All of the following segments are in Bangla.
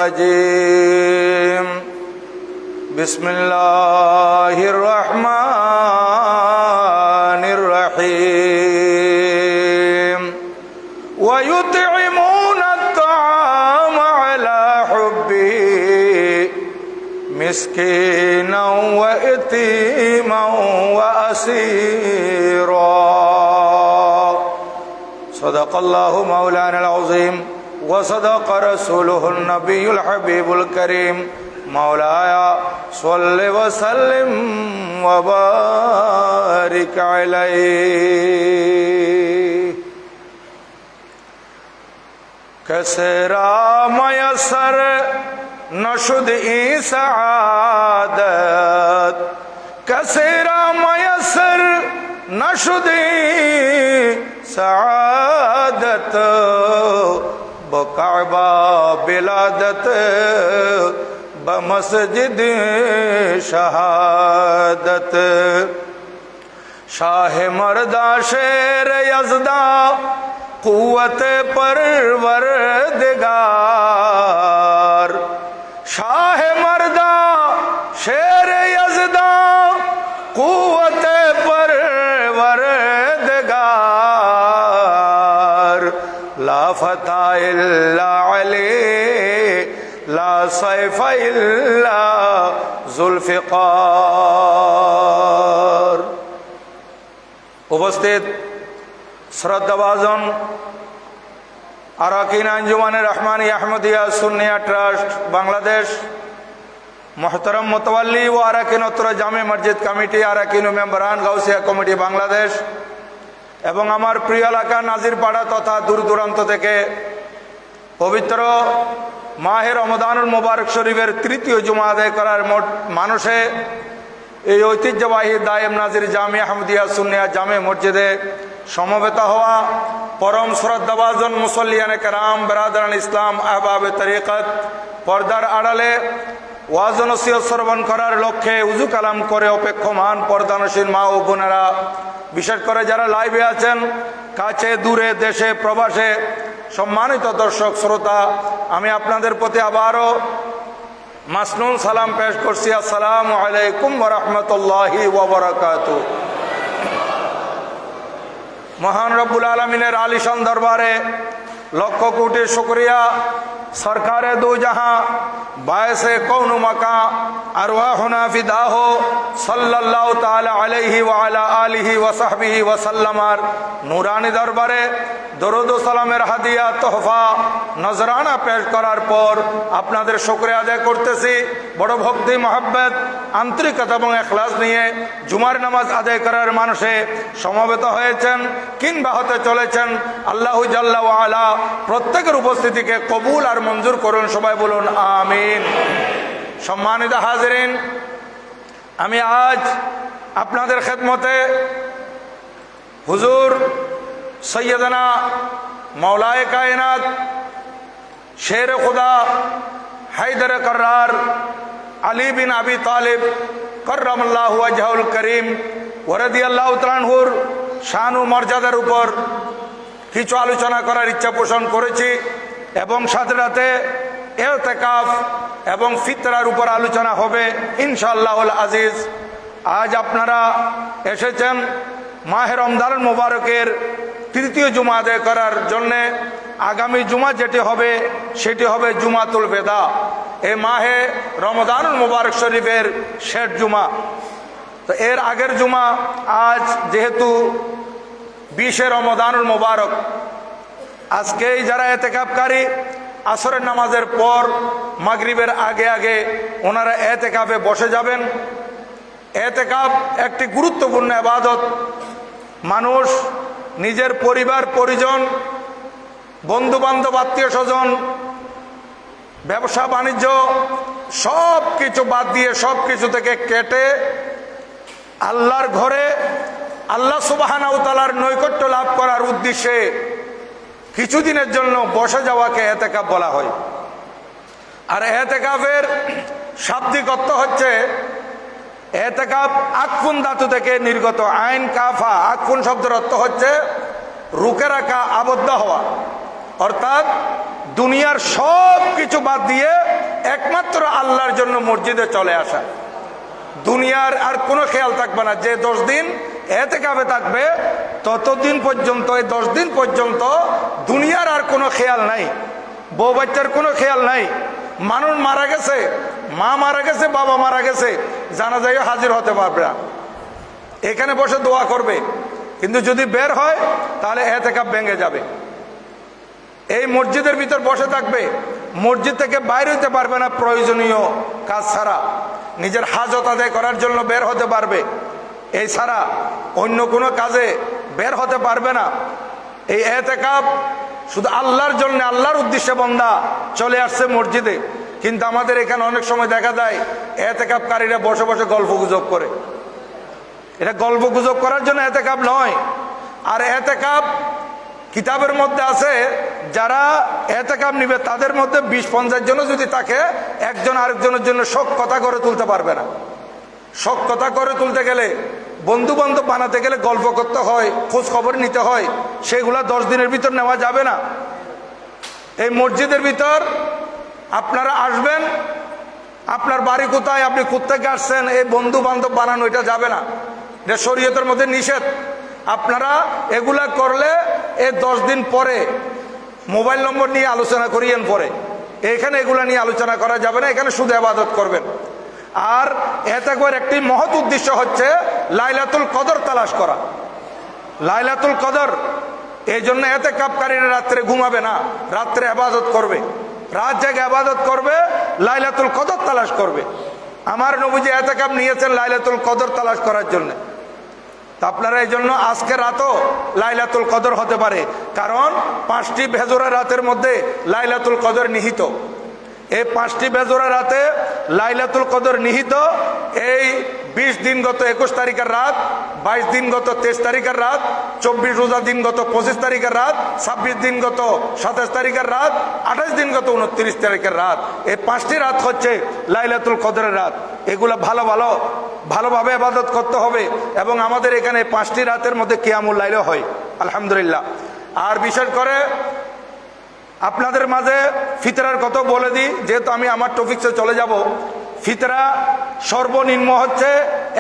الرجيم بسم الله الرحمن الرحيم ويطعمون الطعام على حبه مسكينا ويتيما وأسيرا صدق الله مولانا العظيم وصدق رسوله النبي الحبيب الكريم مولاي صل وسلم وبارك عليه كسرى ميسر نشد سعادت كسرى ميسر نشد سعادت بکعبہ بلادت بمسجد شہادت شاہ مردہ شیر یزدہ قوت پروردگار شاہ مردہ شیر یزدہ قوت پروردگار لا فتح الا علی لا سیف الا ذوالفقار উপস্থিত শ্রদ্ধাভাজন আরাকিন আঞ্জুমানে রহমানী আহমদিয়া সুন্নিয়া ট্রাস্ট বাংলাদেশ মোহতরম মোতাওয়াল্লি ও আরাকিন উত্তর জামে মসজিদ কমিটি আরাকিন মেম্বারান গাউসিয়া কমিটি বাংলাদেশ এবং আমার প্রিয় এলাকা নাজিরপাড়া তথা দূর দূরান্ত থেকে পবিত্র মাহে রমজানুল মুবারক শরীফের তৃতীয় জুমা আদায় করার মোট মানুষে এই ঐতিহ্যবাহী দায়েম নাজির জামে আহমদিয়া সুন্নিয়া জামে মসজিদে সমবেত হওয়া পরম শ্রদ্ধাভাজন মুসল্লিয়ানে কেরাম বেরাদারান ইসলাম আহবাবে তরিকত পর্দার আড়ালে ওয়াজ ও নসিহত শ্রবণ করার লক্ষ্যে উজু কালাম করে অপেক্ষমান পর্দানসীন মা ও বোনেরা, বিশেষ করে যারা লাইভে আছেন, কাছে দূরে দেশে প্রবাসে সম্মানিত দর্শক শ্রোতা, আমি আপনাদের প্রতি আবারও মাসনুন সালাম পেশ করছি। আসসালামু আলাইকুম ওয়া রাহমাতুল্লাহি ওয়া বারাকাতুহু। মহান রব্বুল আলমিনের আলিশান দরবারে লক্ষ কোটি শুকরিয়া। সরকারে দু জাহাঁ বায়সে কৌনু মাকা আরওয়াহুনা ফিদাহু সাল্লাল্লাহু তাআলা আলাইহি ওয়া আলা আলিহি ওয়া সাহবিহি ওয়া সাল্লামার নূরানি দরবারে দরুদ ও সালামের হাদিয়া তোহফা নজরানা পেশ করার পর আপনাদের শুকরিয়া আদায় করতেছি। বড় ভক্তি মহব্বত আন্তরিকতা এবং ইখলাস নিয়ে জুমার নামাজ আদায় করার মানুষে সমবেত হয়েছেন কিংবা হতে চলেছেন, আল্লাহু জাল্লা ওয়া আলা প্রত্যেকের উপস্থিতিকে কবুল আর মঞ্জুর করুন। সবাই বলুন আমিন। সম্মানিত হাজিরিন, আমি আজ আপনাদের খেদমতে হুজুর সৈয়দনা মৌলায়ে কায়নাত শের খুদা হায়দার কর্রার আলী বিন আবি তালিব কররামাল্লাহু ওয়াজহুল করিম ওয়া রাদিয়াল্লাহু তাআলা আনহুর শান ও মর্যাদার উপর কিছু আলোচনা করার ইচ্ছা পোষণ করেছি এবং সাথে সাথে ইতিকাফ এবং ফিতরার উপর আলোচনা হবে ইনশাআল্লাহুল আজিজ। আজ আপনারা এসেছেন মাহে রমজানুল মুবারকের তৃতীয় জুমা আদায় করার জন্যে। আগামী জুমা যেটি হবে সেটি হবে জুমাতুল বেদা, এই মাহে রমজানুল মুবারক শরীফের শেষ জুমা। তো এর আগের জুমা আজ যেহেতু 20 রমজানুল মুবারক, আজকেই যারা ইতিকাফকারী আসরের নামাজের পর মাগরিবের আগে আগে ওনারা ইতিকাফে বসে যাবেন। ইতিকাফ একটি গুরুত্বপূর্ণ ইবাদত। মানুষ নিজের পরিবার পরিজন, বন্ধু বান্ধব, আত্মীয় স্বজন, ব্যবসা বাণিজ্য সব কিছু বাদ দিয়ে, সব কিছু থেকে কেটে আল্লাহর ঘরে আল্লাহ সুবহানাহু ওয়া তাআলার নৈকট্য লাভ করার উদ্দেশ্যে কিছুদিনের জন্য বসে যাওয়াকে ইতিকাফ বলা হয়। আর ইতিকাফের শাব্দিক অর্থ হচ্ছে, ইতিকাফ আকফুন ধাতু থেকে নির্গত, আইন কাফা। আকফুন শব্দের অর্থ হচ্ছে রুকে রাখা, আবদ্ধ হওয়া। অর্থাৎ দুনিয়ার সব কিছু বাদ দিয়ে একমাত্র আল্লাহর জন্য মসজিদে চলে আসা। দুনিয়ার আর কোনো খেয়াল থাকবে না। যে 10 দিন এতেকাফে থাকবে ততদিন পর্যন্ত, এই 10 দিন পর্যন্ত দুনিয়ার আর কোনো খেয়াল নাই, বউ বাচ্চার কোনো খেয়াল নাই। মানুষ মারা গেছে, মা মারা গেছে, বাবা মারা গেছে, জানাজায় হাজির হতে পারবে না, এখানে বসে দোয়া করবে। কিন্তু যদি বের হয় তাহলে এতেকাফ ভেঙে যাবে। এই মসজিদের ভিতর বসে থাকবে, মসজিদ থেকে বাইরে হতে পারবে না প্রয়োজনীয় কাজ ছাড়া। নিজের হাজত আদায় করার জন্য বের হতে পারবে, এই ছাড়া অন্য কোনো কাজে বের হতে পারবে না। এই এতেকাফ শুধু আল্লাহর জন্য, আল্লাহর উদ্দেশ্যে বান্দা চলে আসছে মসজিদে। কিন্তু আমাদের এখানে অনেক সময় দেখা যায় এতেকাফকারীরা বসে বসে গল্প গুজব করে। এটা গল্প গুজব করার জন্য এতেকাফ নয়। আর এতেকাফ কিতাবের মধ্যে আছে, যারা এতেকাফ নিবে তাদের মধ্যে 20-50 জন যদি থাকে, একজন আরেকজনের জন্য শোক কথা করে তুলতে পারবে না। শোক কথা করে তুলতে গেলে, বন্ধু বান্ধব বানাতে গেলে গল্প করতে হয়, খোঁজ খবর নিতে হয়, সেগুলা 10 দিনের ভিতর নেওয়া যাবে না। এই মসজিদের ভিতর আপনারা আসবেন, আপনার বাড়ি কোথায়, আপনি কোত্থেকে আসছেন, এই বন্ধু বান্ধব বানানো এটা যাবে না, এটা শরীয়তের মধ্যে নিষেধ। আপনারা এগুলা করলে এই 10 দিন পরে মোবাইল নম্বর নিয়ে আলোচনা করিয়েন, পরে এখানে এগুলা নিয়ে আলোচনা করা যাবে না, এখানে শুধু ইবাদত করবেন। আর এতেকাফের একটি মহৎ উদ্দেশ্য হচ্ছে লাইলাতুল কদর তালাশ করা। লাইলাতুল কদর, এই জন্য এতেকাফকারীরা রাত্রে ঘুমাবে না, রাত্রে ইবাদত করবে, রাত জেগে ইবাদত করবে, লাইলাতুল কদর তালাশ করবে। আমার নবীজি এতেকাফ নিয়েছেন লাইলাতুল কদর তালাশ করার জন্য। তা আপনারা এই জন্য আজকে রাতও লাইলাতুল কদর হতে পারে, কারণ 5টি বেজোড়া রাতের মধ্যে লাইলাতুল কদর নিহিত। এই 5টি বেজোড়া রাতে লাইলাতুল কদর নিহিত। এই 20 দিন গত 21 তারিখের রাত, 22 দিন গত 23 তারিখের রাত, 24 রোজা দিন গত 25 তারিখের রাত, 26 দিন গত 27 তারিখের রাত, 28 দিন গত 29 তারিখের রাত। এই 5টি রাত হচ্ছে লাইলাতুল কদরের রাত। এগুলো ভালোভাবে ইবাদত করতে হবে। এবং আমাদের এখানে 5টি রাতের মধ্যে কিয়ামুল লাইলও হয়, আলহামদুলিল্লাহ। আর বিশেষ করে আপনাদের মাঝে ফিতরার কথা বলে দিই, যেহেতু আমি আমার টপিকসে চলে যাব। ফিতরা সর্বনিম্ন হচ্ছে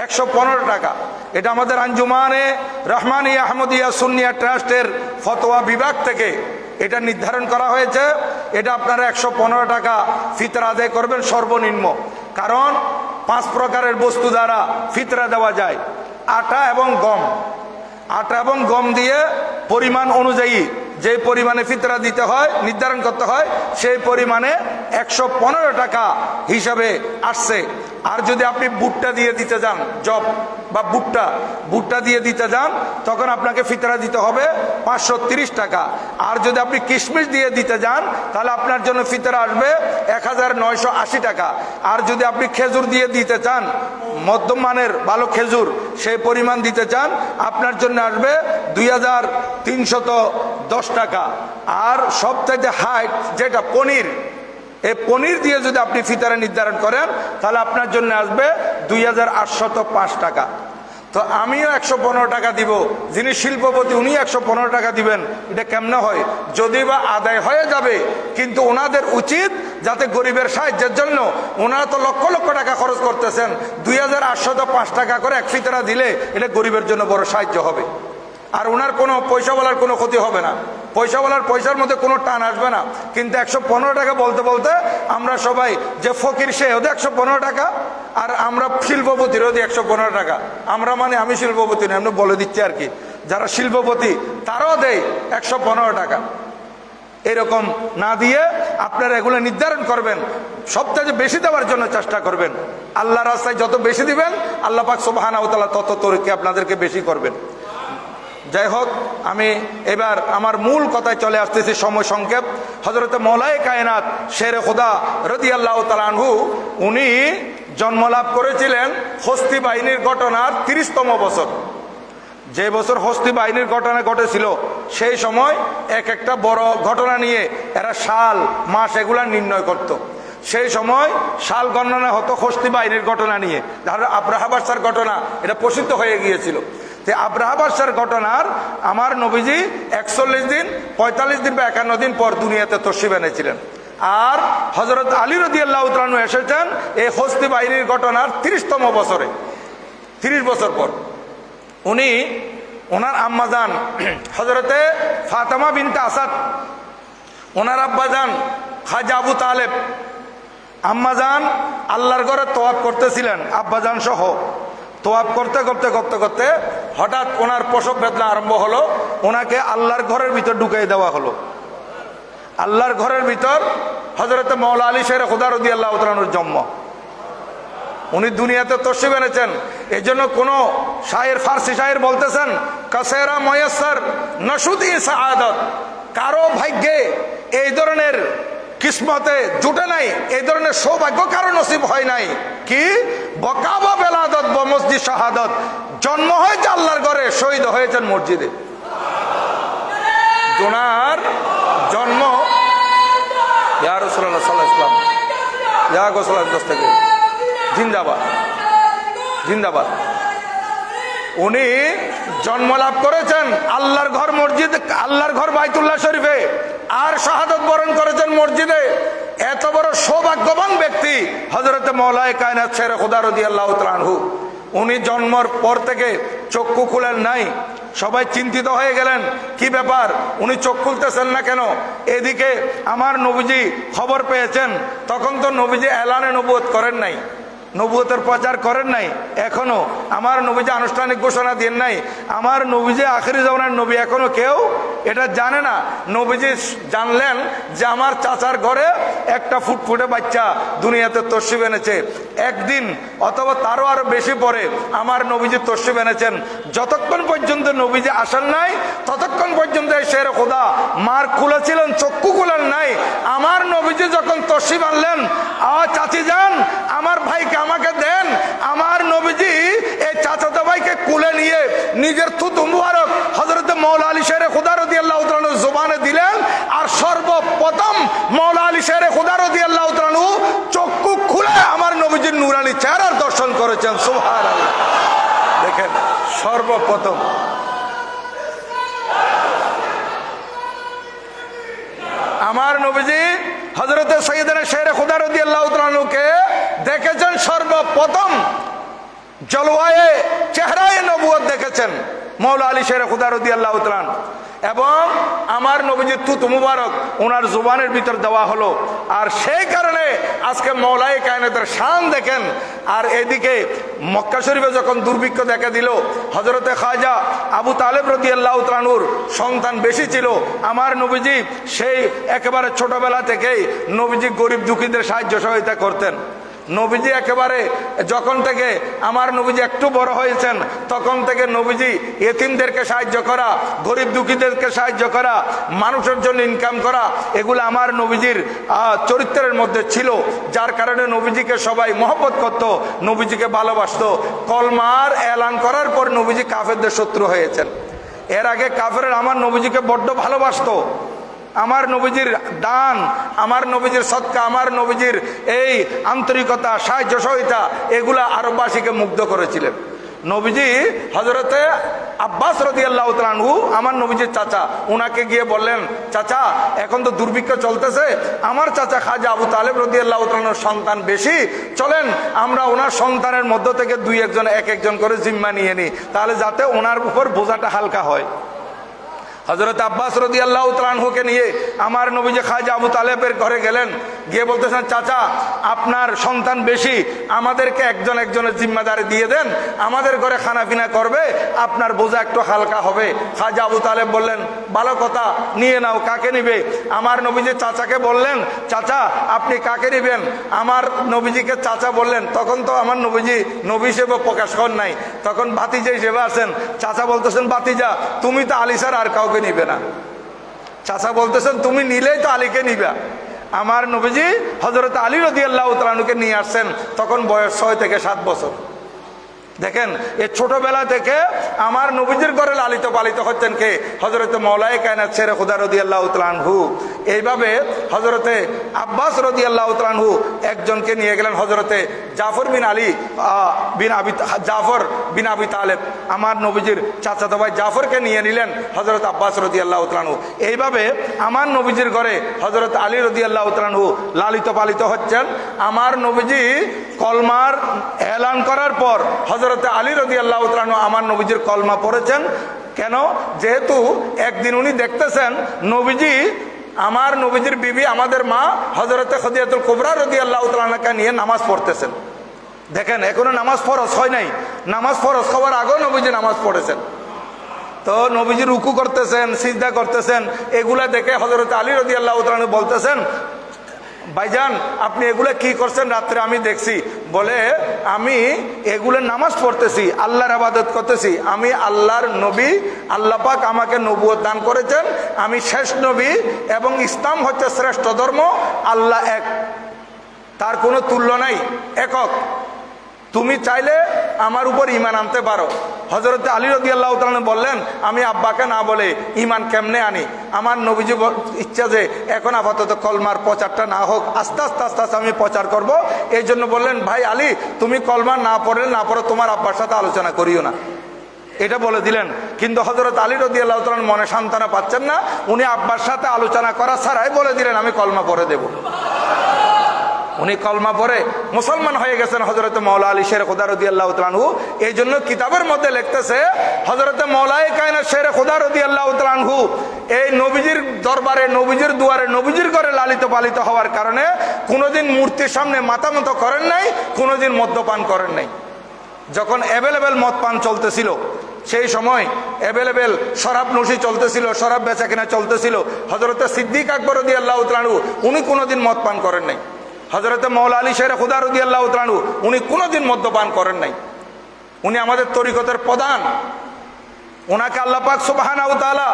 115 টাকা। এটা আমাদের আঞ্জুমানে রহমানিয়া আহমদিয়া সুন্নিয়া ট্রাস্টের ফতোয়া বিভাগ থেকে এটা নির্ধারণ করা হয়েছে। এটা আপনারা 115 টাকা ফিতরা আদায় করবেন সর্বনিম্ন। কারণ 5 প্রকারের বস্তু দ্বারা ফিতরা দেওয়া যায়। আটা এবং গম, আটা এবং গম দিয়ে পরিমাণ অনুযায়ী যে পরিমাণে ফিতরা দিতে হয়, নির্ধারণ করতে হয়, সেই পরিমাণে 115 টাকা হিসাবে আসছে। আর যদি আপনি ভুট্টা দিয়ে দিতে যান, জব বা ভুট্টা দিয়ে দিতে যান, তখন আপনাকে ফিতরা দিতে হবে 530 টাকা। আর যদি আপনি কিশমিশ দিয়ে দিতে যান, তাহলে আপনার জন্য ফিতরা আসবে 1980 টাকা। আর যদি আপনি খেজুর দিয়ে দিতে চান, মধ্যম মানের ভালো খেজুর, সেই পরিমাণ দিতে চান, আপনার জন্য আসবে 2310 টাকা। আর সবচাইতে হাইট যেটা পনির, এই পনির দিয়ে যদি আপনি ফিতরা নির্ধারণ করেন, তাহলে আপনার জন্য আসবে 2805 টাকা। তো আমিও 115 টাকা দিব, যিনি শিল্পপতি উনি 115 টাকা দিবেন। এটা কেমনে হয়? যদি বা আদায় হয়ে যাবে, কিন্তু ওনাদের উচিত যাতে গরিবের সাহায্যের জন্য, ওনারা তো লক্ষ লক্ষ টাকা খরচ করতেছেন, 2805 টাকা করে এক ফিতরা দিলে এটা গরিবের জন্য বড় সাহায্য হবে। আর ওনার কোনো পয়সাওয়ালার কোনো ক্ষতি হবে না, পয়সাওয়ালার পয়সার মধ্যে কোনো টান আসবে না। কিন্তু 115 টাকা বলতে বলতে আমরা সবাই, যে ফকির সে ওদের 115 টাকা, আর আমরা শিল্পপতিরও দিই 115 টাকা। আমরা মানে আমি শিল্পপতি না, এমনি বলে দিচ্ছি আর কি, যারা শিল্পপতি তারাও দেয় 115 টাকা। এরকম না দিয়ে আপনারা এগুলো নির্ধারণ করবেন, সবথেকে বেশি দেওয়ার জন্য চেষ্টা করবেন। আল্লাহ রাস্তায় যত বেশি দিবেন, আল্লাহ পাক সুবহানাহু ওয়া তাআলা তত তরক্কি আপনাদেরকে বেশি করবেন। যাই হোক, আমি এবার আমার মূল কথায় চলে আসতেছি, সময় সংক্ষেপ। হযরত মওলায়ে কায়নাত শেরে খোদা রাদিয়াল্লাহু তাআলা আনহু, উনি জন্মলাভ করেছিলেন হস্তি বাহিনীর ঘটনার 30তম বছর। যে বছর হস্তি বাহিনীর ঘটনা ঘটেছিল, সেই সময় এক একটা বড় ঘটনা নিয়ে এরা সাল মাস এগুলা নির্ণয় করত। সেই সময় সাল গণনা হতো হস্তি বাহিনীর ঘটনা নিয়ে। আব্রাহা বাদশার ঘটনা এটা প্রসিদ্ধ হয়ে গিয়েছিল। যে আব্রাহা বাদশার ঘটনার আমার নবীজি 41 দিন 45 দিন বা 51 দিন পর দুনিয়াতে তশরিফ এনেছিলেন। আর হযরত আলী রাদিয়াল্লাহু তাআলা আনহু এসেছেন এই হস্তি বাহিনীর ঘটনার 30তম বছরে, 30 বছর পর। উনি ওনার আম্মাজান হযরতে ফাতেমা বিনতে আসাদ, ওনার আব্বাজান খাজা আবু তালেব, আম্মাজান আল্লাহর ঘরে তোয়াফ করতেছিলেন আব্বাজান সহ। তোয়াফ করতে করতে করতে করতে হঠাৎ ওনার প্রসব বেদনা আরম্ভ হলো। ওনাকে আল্লাহর ঘরের ভিতর ঢুকিয়ে দেওয়া হলো। আল্লাহর ঘরের ভিতর হযরতে মাওলা আলী শের খুদা রাদিয়াল্লাহু তাআলা আনহুর জন্ম। উনি দুনিয়াতে তশরিফ এনেছেন। এই জন্য কোন শায়ের, ফার্সি শায়ের বলতেছেন, কাসেরা ময়াসসার নশুদি সাআদাত, কারো ভাগ্যে এই ধরনের কিসমতে জুটে নাই, এই ধরনের সৌভাগ্য কারো নসিব হয় নাই কি বকাবা বেলাদত ব মসজিদ শাহাদত, জন্ম হয়েছে আল্লাহর ঘরে, শহীদ হয়েছেন মসজিদে। ওনার জন্ম ইয়া রাসূলুল্লাহ সাল্লাল্লাহু আলাইহি ওয়াসাল্লাম, ইয়া গোসলার দোস্ত থেকে জিন্দাবাদ, জিন্দাবাদ। উনি জন্ম লাভ করেছেন আল্লাহর ঘর মসজিদ, আল্লাহর ঘর বাইতুল্লাহ শরীফে, আর শাহাদত বরণ করেছেন মসজিদে। এত বড় সৌভাগ্যবান ব্যক্তি হযরতে মাওলায়ে কায়নাত শের খুদা রাদিয়াল্লাহু তাআলা আনহু। উনি জন্মের পর থেকে চক্ষু খুলেন নাই। সবাই চিন্তিত হয়ে গেলেন, কি ব্যাপার, উনি চোখ খুলতেছেন না কেন? এদিকে আমার নবীজি খবর পেয়েছেন। তখন তো নবীজি এলানে নবুয়ত করেন নাই, নবুয়তের প্রচার করেন নাই, এখনো আমার নবীজি আনুষ্ঠানিক ঘোষণা দেন নাই। আমার নবীজি আখিরি জামানার নবী, এখনো কেউ এটা জানে না। নবীজি জানলেন যে আমার চাচার ঘরে একটা ফুটফুটে বাচ্চা দুনিয়াতে তশরিফ এনেছে। একদিন অথবা তারও আরো বেশি পরে আমার নবীজি তশরিফ এনেছেন। যতক্ষণ পর্যন্ত নবীজি আসেন নাই ততক্ষণ পর্যন্ত এই শের খোদা মার খুলেছিলেন, চক্ষু খুলেন নাই। আমার নবীজি যখন তশরিফ আনলেন, চাচি যান আমার ভাইকে আমাকে দেন, আমার নবীজি এই চাচাতো ভাইকে কুলে নিয়ে নিজের থুতু মুবারক হযরত মাওলা আলী শের খুদা রাদিয়াল্লাহু তাআলা আনহুর জবানে দিলেন। আর সর্বপ্রথম মাওলা আলী শের খুদা রাদিয়াল্লাহু তাআলা আনহু চক্ষু খুলে আমার নবীজির নূরানী চেহারার দর্শন করেছেন। সুবহানাল্লাহ। দেখেন, সর্বপ্রথম আমার নবীজি হযরতে সাইয়েদনা শের খুদা রাদিয়াল্লাহু তাআলা আনহুকে দেখেছেন, সর্বপ্রথম জলওয়ায়ে চেহারায়ে নবুয়ত দেখেছেন মাওলা আলী শের খুদা রাদিয়াল্লাহু তাআলা আনহু। এবং আমার নবীজির থুতু মুবারক ওনার জুবানের ভিতর দেওয়া হলো। আর সেই কারণে আজকে মাওলায়ে কায়নাতের শান দেখেন। আর এদিকে মক্কা শরীফে যখন দুর্ভিক্ষ দেখা দিল, হযরতে খাজা আবু তালেব রাদিয়াল্লাহু তাআলা আনহুর সন্তান বেশি ছিল। আমার নবীজি সেই একেবারে ছোটবেলা থেকেই নবীজি গরিব দুঃখীদের সাহায্য সহায়তা করতেন। নবীজি একেবারে যখন থেকে আমার নবীজি একটু বড় হয়েছেন তখন থেকে নবীজি এতিমদেরকে সাহায্য করা, গরিব দুঃখীদেরকে সাহায্য করা, মানুষের জন্য ইনকাম করা, এগুলো আমার নবীজির চরিত্রের মধ্যে ছিল। যার কারণে নবীজিকে সবাই মহব্বত করত, নবীজিকে ভালোবাসত। কলমার এলান করার পর নবীজি কাফেরদের শত্রু হয়েছেন। এর আগে কাফেররা আমার নবীজিকে বড্ড ভালোবাসত। আমার নবীজির দান, আমার নবীজির সদকা, আমার নবীজির এই আন্তরিকতা, সাহায্য সহায়তা, এগুলা আরববাসীকে মুগ্ধ করেছিলেন। নবীজি হযরতে আব্বাস রাদিয়াল্লাহু তাআলা আনহু আমার নবীজির চাচা, উনাকে গিয়ে বললেন, চাচা এখন তো দুর্ভিক্ষ চলতেছে, আমার চাচা খাজা আবু তালেব রাদিয়াল্লাহু তাআলা আনহুর সন্তান বেশি, চলেন আমরা ওনার সন্তানের মধ্য থেকে দুই একজন এক একজন করে জিম্মা নিয়ে নিই, তাহলে যাতে ওনার উপর বোঝাটা হালকা হয়। হযরত আব্বাস রাদিয়াল্লাহু তাআলা আনহুকে নিয়ে আমার নবীজি খাজা আবু তালেবের ঘরে গেলেন। গিয়ে বলতেছেন, চাচা আপনার সন্তান বেশি, আমাদেরকে একজন একজনের জিম্মাদারি দিয়ে দেন, আমাদের ঘরে খানাপিনা করবে, আপনার বোঝা একটু হালকা হবে। খাজা আবু তালেব বললেন, ভালো কথা, নিয়ে নাও। কাকে নিবে? আমার নবীজি চাচাকে বললেন, চাচা আপনি কাকে নিবেন? আমার নবীজিকে চাচা বললেন। তখন তো আমার নবীজি নবী হিসেবে প্রকাশ করেন নাই, তখন ভাতিজা হিসেবে আছেন। চাচা বলতেছেন, ভাতিজা তুমি তো আলী ছাড়া আর কাউকে নিবে না। চাচা বলতেছেন, তুমি নিলেই তো আলীকে নিবা। আমার নবীজি হযরত আলী রাদিয়াল্লাহু তাআলা আনহুকে নিয়ে আসছেন, তখন বয়স 6 থেকে 7 বছর। দেখেন, এই ছোটবেলা থেকে আমার নবীজির ঘরে লালিত পালিত হচ্ছেন কে? হযরতে মাওলায়ে কায়নাত শের খুদা রাদিয়াল্লাহু তাআলা আনহু। এইভাবে হযরতে আব্বাস রাদিয়াল্লাহু তাআলা আনহু একজনকে নিয়ে গেলেন হজরতে জাফর বিন আবি তালেব, আমার নবীজির চাচাতো ভাই জাফরকে নিয়ে নিলেন হজরত আব্বাস রাদিয়াল্লাহু তাআলা আনহু। এইভাবে আমার নবীজির ঘরে হজরত আলী রাদিয়াল্লাহু তাআলা আনহু লালিত পালিত হচ্ছেন। আমার নবীজি কলমার এলান করার পর হজরত আলী রাদিয়াল্লাহু তাআলা আনহু আমার নবীজির কলমা পড়েছেন। কেন? যেহেতু একদিন উনি দেখতেছেন নবীজি, আমার নবীজির বিবি আমাদের মা হজরতে খদিজাতুল কুবরা রাদিয়াল্লাহু তাআলা আনহাকে নিয়ে নামাজ পড়তেছেন। দেখেন, এখনো নামাজ ফরজ হয় নাই, নামাজ ফরজ হওয়ার আগেও নবীজি নামাজ পড়েছেন। তো নবীজি রুকু করতেছেন, সিজদা করতেছেন, এগুলা দেখে হযরত আলী রাদিয়াল্লাহু তাআলা আনহু বলতেছেন, ভাইজান আপনি এগুলা কি করছেন রাত্রে আমি দেখছি। বলে, আমি এগুলো নামাজ পড়তেছি, আল্লাহর ইবাদত করতেছি। আমি আল্লাহর নবী, আল্লাহ পাক আমাকে নবুয়ত দান করেছেন, আমি শেষ নবী এবং ইসলাম হচ্ছে শ্রেষ্ঠ ধর্ম, আল্লাহ এক, তার কোনো তুল্য নাই, একক। তুমি চাইলে আমার উপর ঈমান আনতে পারো। হযরত আলী রাদিয়াল্লাহু তাআলা বললেন, আমি আব্বাকে না বলে ঈমান কেমনে আনি? আমার নবীজি ইচ্ছা যে এখন আপাতত কলমার প্রচারটা না হোক, আস্তে আস্তে আমি প্রচার করব। এই জন্য বললেন, ভাই আলী তুমি কলমা না পড়ো তোমার আব্বার সাথে আলোচনা করিও না, এটা বলে দিলেন। কিন্তু হযরত আলী রাদিয়াল্লাহু তাআলা মনে সান্ত্বনা পাচ্ছেন না, উনি আব্বার সাথে আলোচনা করা ছাড়াই বলে দিলেন আমি কলমা পড়ে দেব। উনি কলমা পড়ে মুসলমান হয়ে গেছেন হযরত মাওলা আলী শের খুদা রাদিয়াল্লাহু তাআলা আনহু। এই জন্য কিতাবের মধ্যে লিখতেছে হযরত মাওলায়ে কায়নাত শের খুদা রাদিয়াল্লাহু তাআলা আনহু এই নবীজির দরবারে, নবীজির দুয়ারে, নবীজির ঘরে লালিত পালিত হওয়ার কারণে কোনোদিন মূর্তির সামনে মাথা মতো করেন নাই, কোনোদিন মদ্যপান করেন নাই। যখন অ্যাভেলেবেল মদ পান চলতেছিল, সেই সময় অ্যাভেলেবেল শরাব নশি চলতেছিল, শরাব বেচা কেনা চলতেছিল, হযরত সিদ্দিক আকবর রাদিয়াল্লাহু তাআলা আনহু উনি কোনোদিন মদ পান করেন নাই। হযরত মাওলা আলী শের খুদা রাদিয়াল্লাহু তাআলা আনহু উনি কোনোদিন মদ্যপান করেন নাই। উনি আমাদের তরিকতের প্রধান। ওনাকে আল্লাহ পাক সুবহানাহু ওয়া তাআলা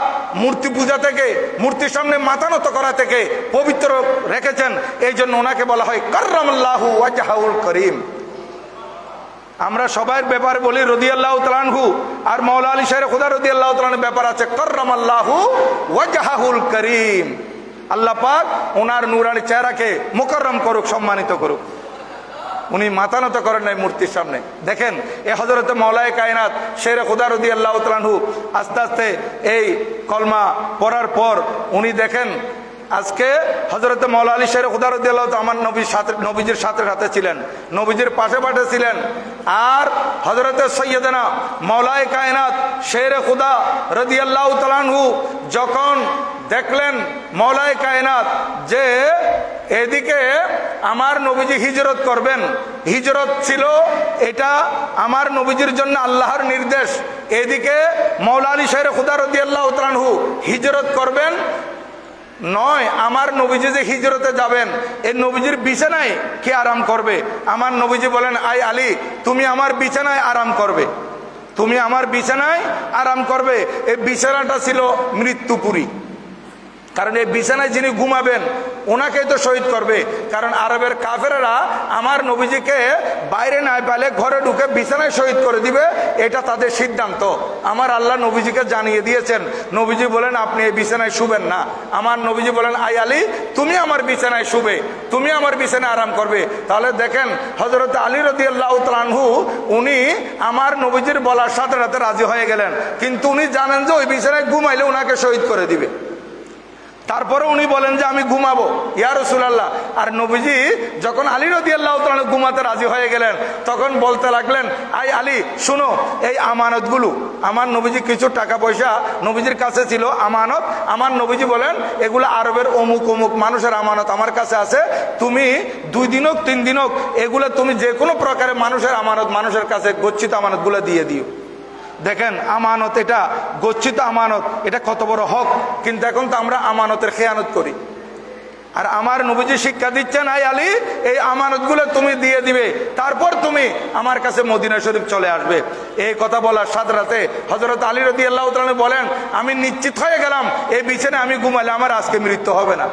মূর্তি পূজা থেকে, মূর্তির সামনে মাথা নত করা থেকে পবিত্র রেখেছেন। এই জন্য ওনাকে বলা হয় কাররামাল্লাহু ওয়াজহাহুল করিম। আমরা সবার ব্যাপারে বলি রাদিয়াল্লাহু তাআলা আনহু, আর মাওলা আলী শের খুদা রাদিয়াল্লাহু তাআলা আনহুর ব্যাপার আছে কাররামাল্লাহু ওয়াজহাহুল করিম। আল্লাহ পাক ওনার নূরানি চেহারাকে মুকররম করুক, সম্মানিত করুক। উনি মাথা নত করেন নাই মূর্তির সামনে। দেখেন, এ হযরত মাওলায়ে কায়নাত শের খুদা রাদিয়াল্লাহু তাআলা আনহু আস্তে আস্তে এই কলমা পড়ার পর উনি দেখেন আজকে হযরত মাওলা আলী শের খুদা রাদিয়াল্লাহু তাআলা আমার নবীজির সাথে সাথে ছিলেন, নবীজির পাশে পাশে ছিলেন। আর হযরত সৈয়দনা মাওলায়ে কায়নাত শের খুদা রাদিয়াল্লাহু তাআলা আনহু যখন দেখলেন মাওলায়ে কায়নাত যে এদিকে আমার নবীজি হিজরত করবেন, হিজরত ছিল এটা আমার নবীজির জন্য আল্লাহর নির্দেশ, এদিকে মাওলা আলী শের খুদা রাদিয়াল্লাহু তাআলা আনহু হিজরত করবেন নয়, আমার নবীজি যে হিজরতে যাবেন এই নবীজির বিছানায় কে আরাম করবে? আমার নবীজি বলেন, আই আলী তুমি আমার বিছানায় আরাম করবে, তুমি আমার বিছানায় আরাম করবে। এই বিছানাটা ছিল মৃত্যুপুরী, কারণ এই বিছানায় যিনি ঘুমাবেন ওনাকেই তো শহীদ করবে। কারণ আরবের কাফেরেরা আমার নবীজিকে বাইরে না পেলে ঘরে ঢুকে বিছানায় শহীদ করে দিবে, এটা তাদের সিদ্ধান্ত। আমার আল্লাহ নবীজিকে জানিয়ে দিয়েছেন। নবীজি বলেন আপনি এই বিছানায় শুবেন না। আমার নবীজি বলেন, আই আলী তুমি আমার বিছানায় শুবে, তুমি আমার বিছানায় আরাম করবে। তাহলে দেখেন হযরত আলী রাদিয়াল্লাহু তাআলা আনহু উনি আমার নবীজির বলার সাথে সাথে রাজি হয়ে গেলেন, কিন্তু উনি জানেন যে ওই বিছানায় ঘুমাইলে ওনাকে শহীদ করে দিবে। তারপরে উনি বলেন যে আমি ঘুমাবো ইয়া রাসূলুল্লাহ। আর নবীজি যখন আলী রাদিয়াল্লাহু তাআলা ঘুমাতে রাজি হয়ে গেলেন তখন বলতে লাগলেন, আই আলী শুনো, এই আমানতগুলো, আমার নবীজি কিছু টাকা পয়সা নবীজির কাছে ছিল আমানত, আমার নবীজি বলেন এগুলো আরবের অমুক অমুক মানুষের আমানত আমার কাছে আছে, তুমি 2 দিন হোক 3 দিন হোক এগুলো তুমি যে কোনো প্রকারে মানুষের আমানত, মানুষের কাছে গচ্ছিত আমানতগুলো দিয়ে দিও। দেখেন আমানত, এটা গচ্ছিত আমানত, এটা কত বড় হক। কিন্তু এখন তো আমরা আমানতের খেয়ানত করি। আর আমার নবীজি শিক্ষা দিচ্ছেন, আই আলী এই আমানতগুলো তুমি দিয়ে দিবে, তারপর তুমি আমার কাছে মদিনা শরীফ চলে আসবে। এই কথা বলার সাথে সাথে হযরত আলী রাদিয়াল্লাহু তাআলা বলেন, আমি নিশ্চিত হয়ে গেলাম এই বিছানায় আমি ঘুমালে আমার আজকে মৃত্যু হবে না।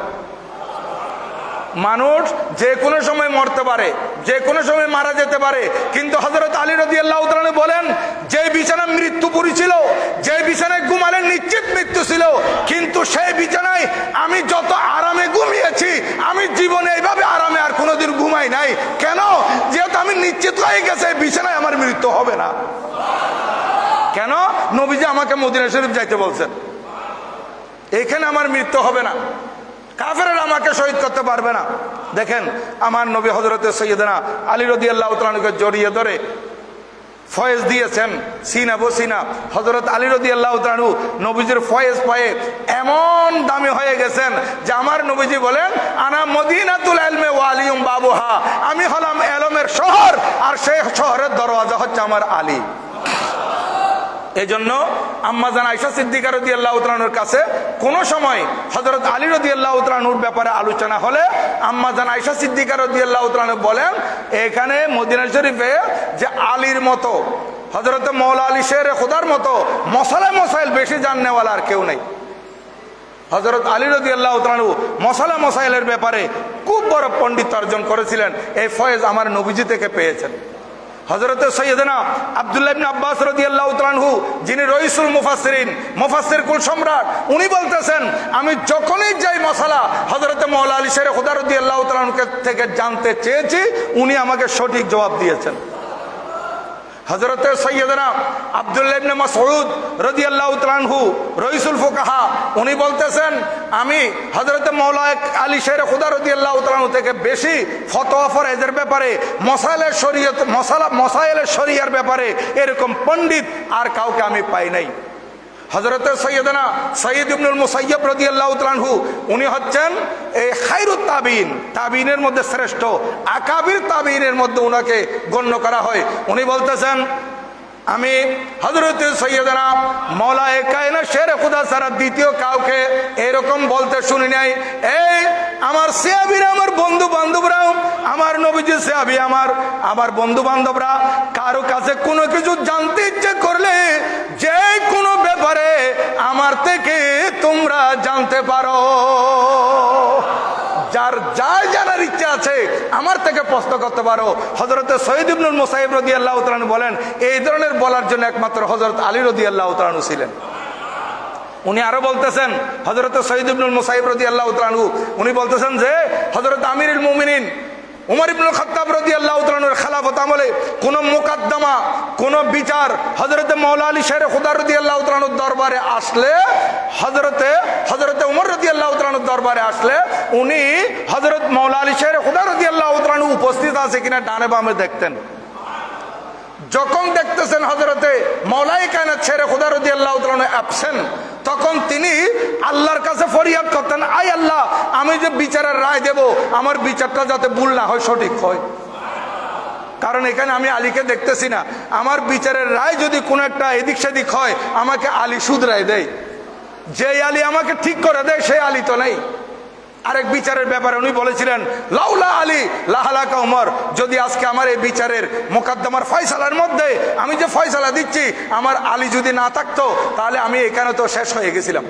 মানুষ যে কোনো সময় মরতে পারে, যে কোনো সময় মারা যেতে পারে, কিন্তু হযরত আলী রাদিয়াল্লাহু তাআলা বলেন যে বিছানায় মৃত্যুপুরী ছিল, যে বিছানায় ঘুমালে নিশ্চিত মৃত্যু ছিল, কিন্তু সেই বিছানায় আমি যত আরামে ঘুমিয়েছি আমি জীবনে এইভাবে আরামে আর কোনোদিন ঘুমাই নাই। কেন? যেহেতু আমি নিশ্চিত হয়ে গেছে এই বিছানায় আমার মৃত্যু হবে না। কেন? নবীজি আমাকে মদিনা শরীফ যাইতে বলছেন, এখানে আমার মৃত্যু হবে না, কাফেররা আমাকে শহীদ করতে পারবে না। দেখেন আমার নবী হযরত সৈয়দনা আলী রাদিয়াল্লাহু তাআলাকে জড়িয়ে ধরে ফয়েজ দিয়েছেন সিনা বসিনা। হযরত আলী রাদিয়াল্লাহু তাআলা নবীজির ফয়েজ পায়ে এমন দামি হয়ে গেছেন যে আমার নবীজি বলেন আনা মদিনাতুল ইলমি ওয়া আলিয়ুম বাবুহা, আমি হলাম ইলমের শহর আর সেই শহরের দরওয়াজা হচ্ছে আমার আলী। এই জন্য আম্মা জান আয়েশা সিদ্দিকা রাদিয়াল্লাহু তাআলার কাছে কোন সময় হযরত আলী রাদিয়াল্লাহু তাআলার ব্যাপারে আলোচনা হলে আম্মা জান আয়েশা সিদ্দিকা রাদিয়াল্লাহু তাআলা বলেন এখানে মদিনা শরীফে যে আলীর মতো, হযরত মওলা আলী শেরে খোদার মতো মসাইল বেশি জাননেওয়ালা আর কেউ নেই। হযরত আলী রাদিয়াল্লাহু তাআলা মাসাইলের ব্যাপারে খুব বড় পণ্ডিত অর্জন করেছিলেন। এই ফয়েজ আমার নবীজি থেকে পেয়েছেন। হযরত সৈয়দনা আব্দুল্লাহ ইবনে আব্বাস রাদিয়াল্লাহু তাআলা আনহু, যিনি রইসুল মুফাসসিরিন, মুফাসসির কুল সম্রাট, উনি বলতেছেন আমি যখনই যাই মশালা হযরত মাওলা আলী শেরে খুদা রাদিয়াল্লাহু তাআলা আনহু থেকে জানতে চেয়েছি, উনি আমাকে সঠিক জবাব দিয়েছেন। হযরত সৈয়দনা আব্দুল্লাহ ইবনে মাসউদ রাদিয়াল্লাহু তাআলা আনহু রইসুল ফুকাহা, উনি বলতেছেন আমি হযরত মাওলা আলী শেরে খুদা রাদিয়াল্লাহু তাআলা আনহু থেকে বেশি ফতোয়া ফরয়েজের ব্যাপারে, মসাইলের শরীয়ত মসাইলের শরিয়ার ব্যাপারে এরকম পণ্ডিত আর কাউকে আমি পাই নাই। হযরত সৈয়দনা সঈদ ইবনুল মুসাইয়্যিব রাদিয়াল্লাহু তাআলা আনহু, উনি হচ্ছেন এই খায়রুত তাবিঈন, তাবিঈনের মধ্যে শ্রেষ্ঠ, আকাবির তাবিঈনের মধ্যে উনাকে গণ্য করা হয়। উনি বলতেছেন আমি হযরত সৈয়দনা মাওলায়ে কায়নাত শেরে খুদা ছাড়া দ্বিতীয় কাউকে এরকম বলতে শুনি নাই, এই আমার সাহাবীরা, আমার বন্ধু বান্ধবরা, আমার নবীজি সাহাবী, আমার বন্ধু বান্ধবরা কারো কাছে কোনো কিছু জানতে ইচ্ছে করলে যে কোনো ব্যাপারে আমার থেকে তোমরা জানতে পারো। যার যার জানার ইচ্ছা আছে আমার থেকে প্রশ্ন করতে পারো। হযরত সঈদ ইবনুল মুসাইয়্যিব রাদিয়াল্লাহু তাআলা বলেন এই ধরনের বলার জন্য একমাত্র হযরত আলী রাদিয়াল্লাহু তাআলা ছিলেন। উনি আরো বলতেছেন হযরত সঈদ ইবনুল মুসাইয়্যিব রাদিয়াল্লাহু তাআলা উনি বলতেছেন যে হযরত আমিরুল মুমিনিন উমর ইবনুল খাত্তাব রাদিয়াল্লাহু তাআলার খেলাফত আমলে কোন মুকদ্দমা, কোন বিচার হযরত মাওলা আলী শেরে খুদা রাদিয়াল্লাহু তাআলার দরবারে আসলে, হযরতে উমর রাদিয়াল্লাহু তাআলার দরবারে আসলে উনি হযরত মাওলা আলী শেরে খুদা রাদিয়াল্লাহু তাআলা উপস্থিত আছে কিনা ডানে বামে দেখতেন। যখন দেখতেছেন হযরতে মাওলায়ে কায়নাত শেরে খুদা রাদিয়াল্লাহু তাআলা অ্যাবসেন্ট, তখন তিনি আল্লাহর কাছে ফরিয়াদ করতেন, আয় আল্লাহ, আমি যে বিচারের রায় দেব আমার বিচারটা যাতে ভুল না হয়, সঠিক হয়। কারণ এখানে আমি আলীকে দেখতেছি না, আমার বিচারের রায় যদি কোনো একটা এদিক সেদিক হয় আমাকে আলী শুধরায় দেয়, যে আলী আমাকে ঠিক করে দেয় সেই আলী তো নেই। আরেক বিচারের ব্যাপারে উনি বলেছিলেন লাউলা আলী লাহালাকা উমর, যদি আজকে আমার এই বিচারের মোকদ্দমার ফয়সালার মধ্যে আমি যে ফয়সালা দিচ্ছি আমার আলী যদি না থাকতো তাহলে আমি এখানে তো শেষ হয়ে গেছিলাম।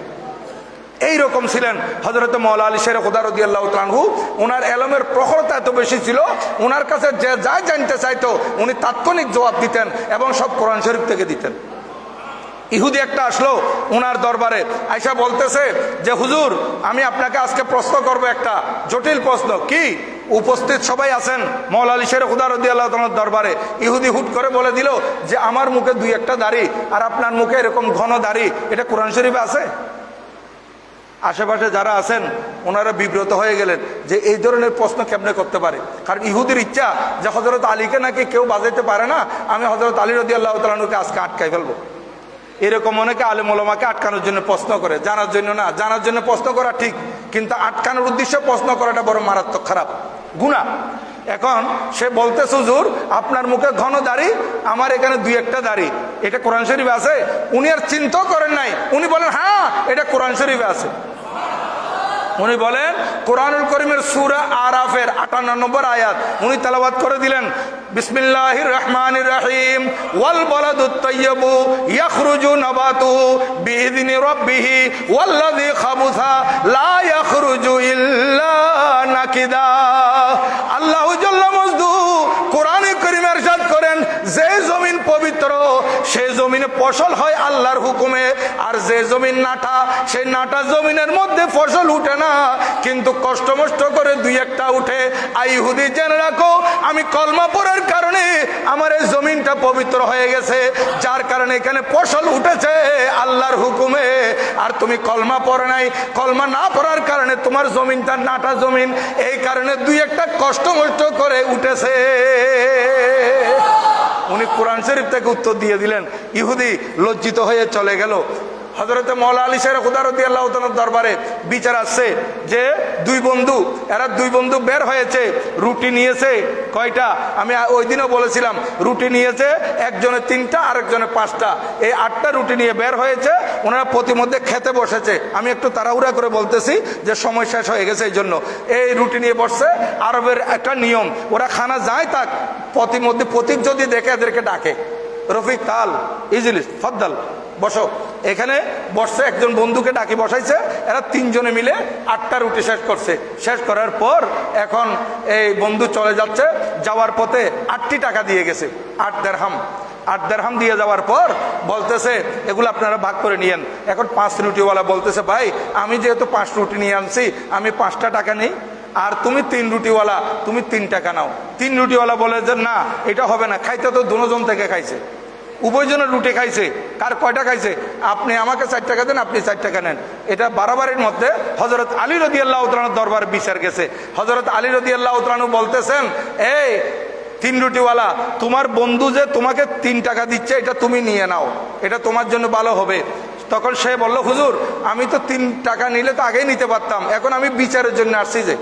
এইরকম ছিলেন হযরত মাওলা আলী শেরে খুদা রাদিয়াল্লাহু তাআলা আনহু। ওনার ইলমের প্রখরতা এত বেশি ছিল, ওনার কাছে যে যা জানতে চাইতো উনি তাৎক্ষণিক জবাব দিতেন এবং সব কোরআন শরীফ থেকে দিতেন। ইহুদি একটা আসলো ওনার দরবারে, আয়েশা বলতেছে যে হুজুর আমি আপনাকে আজকে প্রশ্ন করব, একটা জটিল প্রশ্ন। কি? উপস্থিত সবাই আছেন মাওলা আলী শেরে খুদা রাদিয়াল্লাহু তাআলার দরবারে। ইহুদি হুট করে বলে দিল যে আমার মুখে দুই একটা দাড়ি আর আপনার মুখে এরকম ঘন দাড়ি, এটা কোরআন শরীফে আছে? আশেপাশে যারা আছেন ওনারা বিব্রত হয়ে গেলেন যে এই ধরনের প্রশ্ন কেমনে করতে পারে। কারণ ইহুদির ইচ্ছা যে হযরত আলীকে নাকি কেউ বাজাইতে পারে না, আমি হযরত আলী রাদিয়াল্লাহু তাআলা আনহুকে আজকে আটকাই ফেলবো। এরকম অনেকে আলেম ওলামাকে আটকানোর জন্য প্রশ্ন করে, জানার জন্য না। জানার জন্য প্রশ্ন করা ঠিক, কিন্তু আটকানোর উদ্দেশ্যে প্রশ্ন করাটা বড় মারাত্মক খারাপ, গুনাহ। এখন সে বলতেছে হুজুর আপনার মুখে ঘন দাড়ি, আমার এখানে দুই একটা দাড়ি, এটা কোরআন শরীফে আছে? উনি আর চিন্তাও করেন নাই, উনি বলেন হ্যাঁ এটা কোরআন শরীফে আছে। উনি বলেন কোরআনুল কারীমের সূরা আরাফের 58 নম্বর আয়াত উনি তেলাওয়াত করে দিলেন, বিসমিল্লাহির রহমানির রহিম, ওয়াল বালাদুত তাইয়্যিবু ইয়াখরুজু নাবাতুহু বিইذনি রাব্বিহি ওয়াল্লাযী খাবুসা লা ইয়াখরুজু ইল্লা নাকিদা। আল্লাহ জাল্লা মজদু কোরআনে কারীমে ইরশাদ করেন, যে জমিন পবিত্র সেই জমিনে ফসল হয় আল্লাহর হুকুমে, আর যে জমিন নাটা সেই নাটা জমিনের মধ্যে ফসল উঠে না, কিন্তু কষ্ট মষ্ট করে দুই একটা উঠে। আই ইহুদি জেনে রাখো, আমি কলমা পড়ার কারণে আমার এই জমিনটা পবিত্র হয়ে গেছে, যার কারণে এখানে ফসল উঠেছে আল্লাহর হুকুমে। আর তুমি কলমা পড়ে নাই, কলমা না পড়ার কারণে তোমার জমিনটা নাটা জমিন, এই কারণে দুই একটা কষ্ট মষ্ট করে উঠেছে। উনি কোরআন শরীফ থেকে উত্তর দিয়ে দিলেন। ইহুদি লজ্জিত হয়ে চলে গেল। হযরতে মওলা আলী শের খুদা রাদিয়াল্লাহু তাআলার দরবারে বিচার আসছে যে দুই বন্ধু বের হয়েছে, রুটি নিয়েছে কয়টা? আমি ওই দিনও বলেছিলাম, রুটি নিয়েছে একজনে 3টা আরেকজনে 5টা, এই 8টা রুটি নিয়ে বের হয়েছে। ওনারা প্রতিমধ্যে খেতে বসেছে। আমি একটু তাড়াহুড়া করে বলতেছি যে সময় শেষ হয়ে গেছে, এই জন্য। এই রুটি নিয়ে বসছে। আরবের একটা নিয়ম, ওরা খানা যায় তাক প্রতিমধ্যে প্রতীক যদি দেখে এদেরকে ডাকে, রফিক তাল ইজলিস ফদ্দাল বসো। এখানে বসছে, একজন বন্ধুকে ডাকি বসাইছে। এরা 3 জনে মিলে 8টা রুটি শেষ করছে। শেষ করার পর এখন এই বন্ধু চলে যাচ্ছে, যাওয়ার পথে 8টি টাকা দিয়ে গেছে, 8 দেরহাম দিয়ে যাওয়ার পর বলতেছে এগুলো আপনারা ভাগ করে নিয়েন। এখন 5 রুটিওয়ালা বলতেছে, ভাই আমি যেহেতু 5 রুটি নিয়ে আনছি, আমি 5টা টাকা নেই, আর তুমি 3 রুটিওয়ালা তুমি 3 টাকা নাও। 3 রুটিওয়ালা বলে যে না, এটা হবে না, খাইতে তো দুজন থেকে খাইছে, উভয়জনের রুটি খাইছে, কার কয়টা খাইছে? আপনি আমাকে 4 টাকা দেন, আপনি 4 টাকা নেন। এটা বাড়াবাড়ির মধ্যে হযরত আলী রাদিয়াল্লাহু তাআলার দরবার বিচার গেছে। হযরত আলী রাদিয়াল্লাহু তাআলা বলতেছেন, এই 3 রুটিওয়ালা, তোমার বন্ধু যে তোমাকে 3 টাকা দিচ্ছে, এটা তুমি নিয়ে নাও, এটা তোমার জন্য ভালো হবে। তখন সে বলল, হুজুর আমি তো 3 টাকা নিলে তো আগেই নিতে পারতাম, এখন আমি বিচারের জন্য আসছি। যে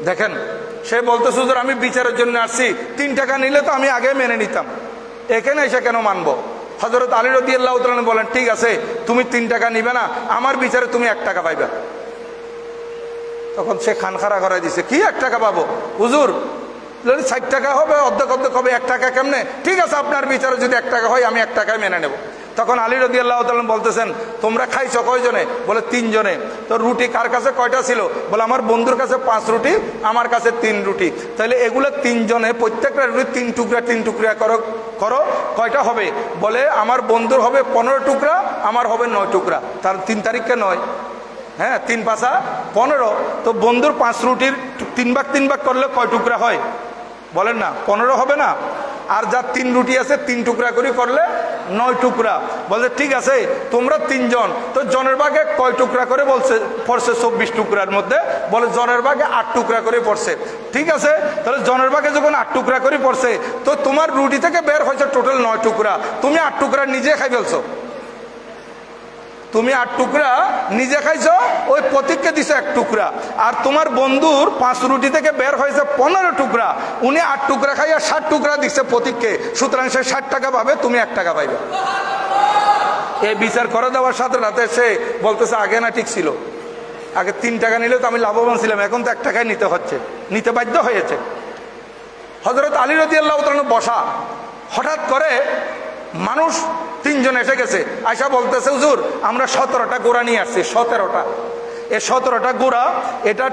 দেখেন, সে বলতেছে হুজুর আমি বিচারের জন্য আসছি, 3 টাকা নিলে তো আমি আগে মেনে নিতাম, এখানে এসে কেন মানবো? হযরত আলী রাদিয়াল্লাহু তাআলা বলেন, ঠিক আছে তুমি 3 টাকা নিবে না, আমার বিচারে তুমি 1 টাকা পাইবে। তখন সে খানখারা করাই দিছে, কি 1 টাকা পাবো হুজুর? 60 টাকা হবে, অর্ধেক হবে, 1 টাকা কেমনে? ঠিক আছে আপনার বিচারে যদি 1 টাকা হয় আমি 1 টাকায় মেনে নেব। তখন আলী রাদিয়াল্লাহু তাআলা বলতেছেন, তোমরা খাইছো কয়জনে? বলে 3 জনে। তো রুটি কার কাছে কয়টা ছিল? বলে আমার বন্ধুর কাছে 5 রুটি, আমার কাছে 3 রুটি। তাহলে এগুলো 3 জনে প্রত্যেকটা রুটি 3 টুকরা করো, কয়টা হবে? বলে আমার বন্ধুর হবে 15 টুকরা, আমার হবে 9 টুকরা। তার 3 তারিখকে 9, হ্যাঁ 3 5 15। তো বন্ধুর 5 রুটির 3 ভাগ করলে কয় টুকরা হয় বলেন না? 15 হবে না? আর যার 3 রুটি আছে 3 টুকরা করে করলে 9 টুকরা। বলছে ঠিক আছে তোমরা 3 জন, তো জনের ভাগে কয় টুকরা করে বলছে? পড়ছে 24 টুকরার মধ্যে। বলে জনের ভাগে 8 টুকরা করে পড়ছে। ঠিক আছে, তাহলে জনের ভাগে যখন 8 টুকরা করে পড়ছে, তো তোমার রুটি থেকে বের হয়েছে টোটাল 9 টুকরা, তুমি 8 টুকরা নিজে খাই ফেলছো। তুমি 8 টুকরা নিজে খাইছো, ওই প্রতীককে দিছো 1 টুকরা। আর তোমার বন্ধুর 5 রুটি থেকে বের হয়েছে 15 টুকরা, উনি 8 টুকরা খাইয়া 60 টুকরা দিচ্ছে প্রতীককে, সুতরাং সে 60 টাকা পাবে, তুমি 1 টাকা পাইবে। এই বিচার করে দেওয়ার সাথে সাথে সে বলতেছে আগে না ঠিক ছিল, আগে 3 টাকা নিলে তো আমি লাভবান ছিলাম, এখন তো 1 টাকায় নিতে হচ্ছে, নিতে বাধ্য হয়েছে। হযরত আলী রাদিয়াল্লাহু তাআলা বসা, হঠাৎ করে মানুষ 3 জন এসে গেছে, আয়সা বলতেছে হুজুর আমরা 17টা গোড়া নিয়ে আসছি। 17টা, এই 17টা গোড়া এটা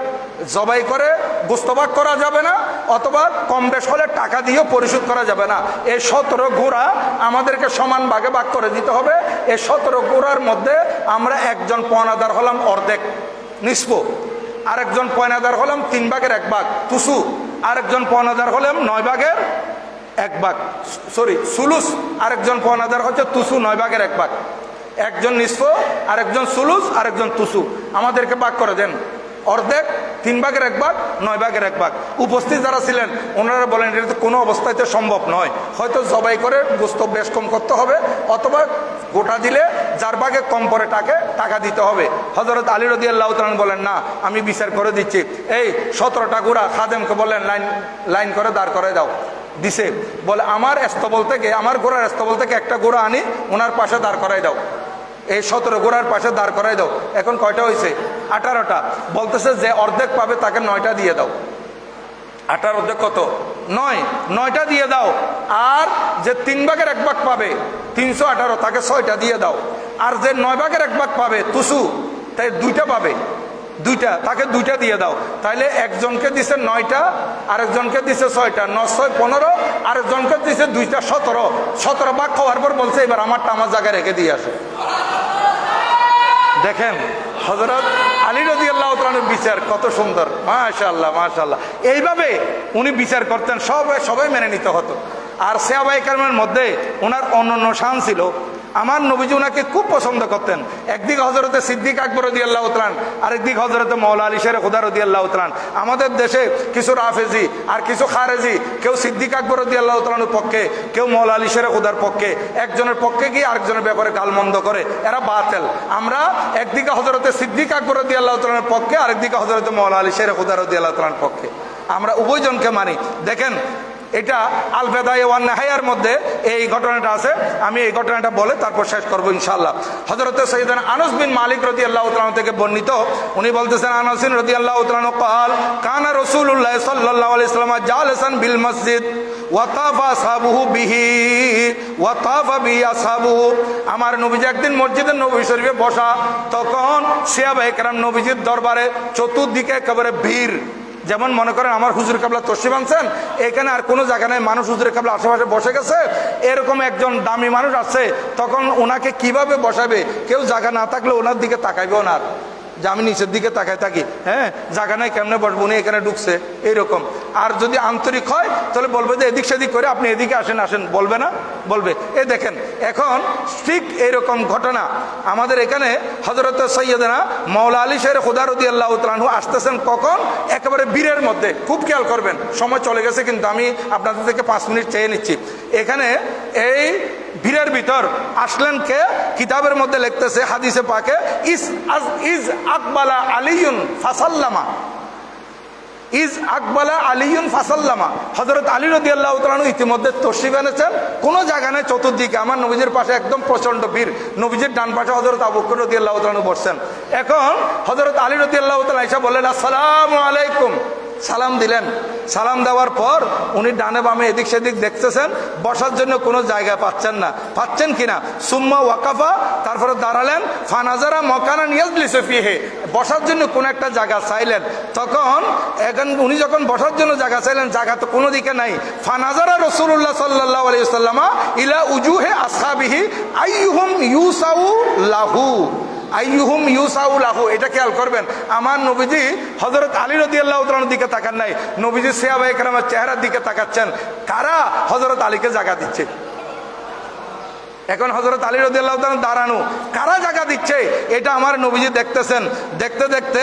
জবাই করে গোস্তবাগ করা যাবে না, অথবা কম বেশ হলে টাকা দিয়েও পরিশোধ করা যাবে না। এই 17 গোড়া আমাদেরকে সমান ভাগে ভাগ করে দিতে হবে। এই 17 গোড়ার মধ্যে আমরা একজন পয়নাদার হলাম অর্ধেক নিসফ, আরেকজন পয়নাদার হলাম 3 ভাগের 1 ভাগ তুসু, আরেকজন পয়নাদার হলাম 9 ভাগের 1 ভাগ, সরি সুলুস, আরেকজন পয়নাদার হচ্ছে তুসু 9 ভাগের 1 ভাগ। একজন নিসফ, আরেকজন সুলুস, আরেকজন তুসু, আমাদেরকে ভাগ করে দেন অর্ধেক, 3 ভাগের 1 ভাগ, 9 ভাগের 1 ভাগ। উপস্থিত যারা ছিলেন ওনারা বলেন এটা তো কোনো অবস্থাতে সম্ভব নয়, হয়তো জবাই করে গোস্ত বেশ কম করতে হবে, অথবা গোটা দিলে যার ভাগে কম পরে তাকে টাকা দিতে হবে। হযরত আলী রাদিয়াল্লাহু তাআলা বলেন না, আমি বিচার করে দিচ্ছি। এই 17টা গোড়া খাদেমকে বলেন লাইন করে দাঁড় করে দাও। দিছে, বলে আমার স্তবল থেকে, আমার গোড়ার স্তবল থেকে একটা গোড়া আনি ওনার পাশে দাঁড় করাই দাও। এই 17 গোড়ার পাশে দাঁড় করাই দাও। এখন কয়টা হয়েছে? 18টা। বলতেছে যে অর্ধেক পাবে তাকে 9টা দিয়ে দাও। 18 অর্ধেক কত? 9, 9টা দিয়ে দাও। আর যে 3 ভাগের 1 ভাগ পাবে 318, তাকে 6টা দিয়ে দাও। আর যে 9 ভাগের 1 ভাগ পাবে তুসু, তাই 2টা পাবে। দুইটা, তাকে দুইটা দিয়ে দাও। তাইলে একজনকে দিছে 9টা, আরেকজনকে দিছে 6টা, 9 6 15, আরেকজনকে দিছে 2টা 17। 17 ভাগ খাওয়ার পর বলছে এবার আমারটা আমার জায়গায় রেখে দিয়ে আসে। দেখেন হযরত আলী রাদিয়াল্লাহু তাআলার বিচার কত সুন্দর, মাশাআল্লাহ মাশাআল্লাহ। এইভাবে উনি বিচার করতেন, সবাই মেনে নিতে হতো। আর সাহাবায়ে কেরামের মধ্যে ওনার অনন্য শান ছিল। আমার নবীজি ওনাকে খুব পছন্দ করতেন। একদিকে হযরতে সিদ্দিক আকবর রাদিয়াল্লাহু তাআলা, আরেকদিকে হযরতে মাওলা আলী শের খুদা রাদিয়াল্লাহু তাআলা। আমাদের দেশে কিছু রাফেজি আর কিছু খারেজি, কেউ সিদ্দিক আকবর রাদিয়াল্লাহু তাআলার পক্ষে, কেউ মাওলা আলী শের খুদার পক্ষে, একজনের পক্ষে গিয়ে আরেকজনের ব্যাপারে গালমন্দ করে, এরা বাতিল। আমরা একদিকে হযরতে সিদ্দিক আকবর রাদিয়াল্লাহু তাআলার পক্ষে, আরেকদিকে হযরতে মাওলা আলী শের খুদা রাদিয়াল্লাহু তাআলার পক্ষে, আমরা উভয়জনকে মানি। দেখেন এটা আল বেদায়ে ওয়ান নেহায়ার মধ্যে এই ঘটনাটা আছে। আমি এই ঘটনাটা বলে তারপর শেষ করবো ইনশাআল্লাহ। হযরত সাইয়েদনা আনাস বিন মালিক রাদিয়াল্লাহু তাআলা থেকে বর্ণিত, উনি বলতেছেন আনাস রাদিয়াল্লাহু তাআলা قال কানা রাসূলুল্লাহ সাল্লাল্লাহু আলাইহি ওয়াসাল্লাম জালিসান বিল মসজিদ ওয়া তাফা আসহাবুহু বিহি ওয়া তাফা বি আসহাবুহু। আমার নবীজি একদিন মসজিদে নববী শরীফে বসা, তখন সাহাবায়ে কেরাম নবীজির দরবারে চতুর্দিকে একেবারে ভিড়। যেমন মনে করেন আমার হুজুর কাবলা তশরিফ আনছেন, এখানে আর কোনো জায়গা নেই, মানুষ হুজুরের কাবলা আশেপাশে বসে গেছে, এরকম একজন দামি মানুষ আছে, তখন ওনাকে কিভাবে বসাবে, কেউ জায়গা না থাকলে ওনার দিকে তাকাইবেও না, যে আমি নিচের দিকে তাকায় থাকি, হ্যাঁ জায়গা নাই কেমনে বসবো, উনি এখানে ঢুকছে এইরকম। আর যদি আন্তরিক হয় তাহলে বলবে যে এদিক সেদিক করে আপনি এদিকে আসেন আসেন, বলবে না? বলবে। এই দেখেন এখন ঠিক এইরকম ঘটনা আমাদের এখানে হযরত সাইয়েদনা মাওলা আলী শের খুদা রাদিয়াল্লাহু তাআলা আনহু আসতেছেন কখন? একেবারে বীরের মধ্যে। খুব খেয়াল করবেন, সময় চলে গেছে কিন্তু আমি আপনাদের থেকে 5 মিনিট চেয়ে নিচ্ছি। এখানে এই ভিড়ের ভিতর আসলেন কে? কিতাবের মধ্যে লিখতেছে হাদিসে পাকে, ইজ আকবালা আলিয়ুন ফাসাল্লামা, ইজ আকবালা আলিয়ুন ফাসাল্লামা। হযরত আলী রাদিয়াল্লাহু তাআলা ইতিমধ্যে তশরিফ এনেছেন, কোনো জায়গা নেই চতুর্দিকে। আমার নবীজির পাশে একদম প্রচন্ড ভিড়, নবীজির ডান পাশে হযরত আবু বকর রাদিয়াল্লাহু তাআলা বসছেন। এখন হযরত আলী রাদিয়াল্লাহু তাআলা এসে বললেন আসসালামু আলাইকুম, সালাম দিলেন। সালাম দেওয়ার পর উনি ডানে বামে এদিক সেদিক দেখতেছেন, বসার জন্য কোনো জায়গা পাচ্ছেন না, পাচ্ছেন কিনা। সুম্মা ওয়াকাফা, তারপরে দাঁড়ালেন। ফানাজারা মকানান ইয়াজলিসু ফিহি, বসার জন্য কোন একটা জায়গা চাইলেন। তখন এখন উনি যখন বসার জন্য জায়গা চাইলেন, জায়গা তো কোনো দিকে নাই। ফানাজারা রাসূলুল্লাহ সাল্লাল্লাহু আলাইহি ওয়াসাল্লাম ইলা উজুহে আসহাবিহি আইয়ুহুম ইউসাউ লাহু, আইয়ুহুম ইউসাউ লাহু। এটা খেয়াল করবেন, আমার নবীজি হযরত আলী রাদিয়াল্লাহু তাআলার দিকে তাকান নাই, নবীজি সাহাবায়ে কেরামের চেহারার দিকে তাকাচ্ছেন, কারা হযরত আলীকে জায়গা দিচ্ছে। এখন হযরত আলী রাদিয়াল্লাহু তাআলা দাঁড়ানো, কারা জায়গা দিচ্ছে এটা আমার নবীজি দেখতেছেন। দেখতে দেখতে